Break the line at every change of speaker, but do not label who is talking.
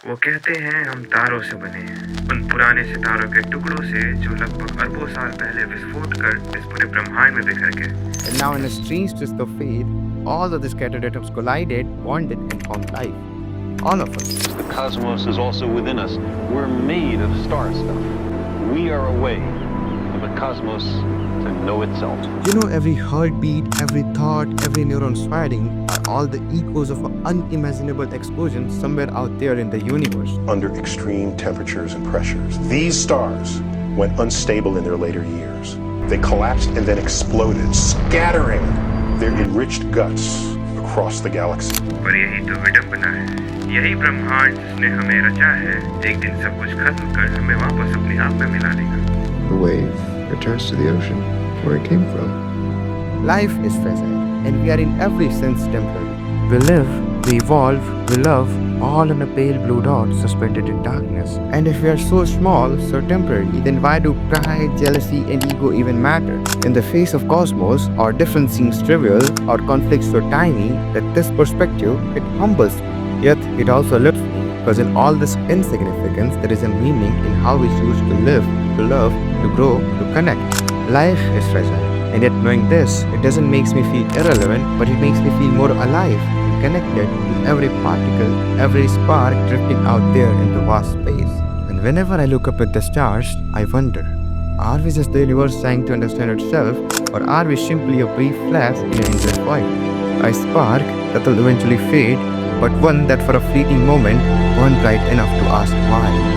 वो कहते हैं हम तारों से बने हैं, उन पुराने सितारों के टुकड़ों से जो लगभग अरबों साल पहले विस्फोट कर इस पूरे ब्रह्मांड में बिखर गए।
And now, in a strange twist of fate, all of the scattered atoms collided, bonded, and formed life. All of us.
The cosmos is also within us. We're made of star stuff. We are a way for the cosmos to know itself.
You know, every heartbeat, every thought, every neuron firing are all the echoes of an unimaginable explosion somewhere out there in the universe.
Under extreme temperatures and pressures, these stars went unstable in their later years. They collapsed and then exploded, scattering their enriched guts across the galaxy.
पर यही तो विडंबना है, यही ब्रह्मांड जिसने हमें रचा है, एक दिन सब कुछ खत्म कर हमें वापस अपने आप में मिला देगा।
The wave returns to the ocean where it came from.
Life is fragile, and we are in every sense temporary. We live, we evolve, we love, all on a pale blue dot suspended in darkness. And if we are so small, so temporary, then why do pride, jealousy, and ego even matter? In the face of cosmos, our difference seems trivial, our conflicts so tiny that this perspective, it humbles me. Yet it also lifts me, because in all this insignificance, there is a meaning in how we choose to live, to love, to grow, to connect. Life is fragile. And yet knowing this, it doesn't make me feel irrelevant, but it makes me feel more alive and connected to every particle, every spark drifting out there in the vast space. And whenever I look up at the stars, I wonder, are we just the universe trying to understand itself, or are we simply a brief flash in an endless void? A spark that will eventually fade, but one that for a fleeting moment burned bright enough to ask why.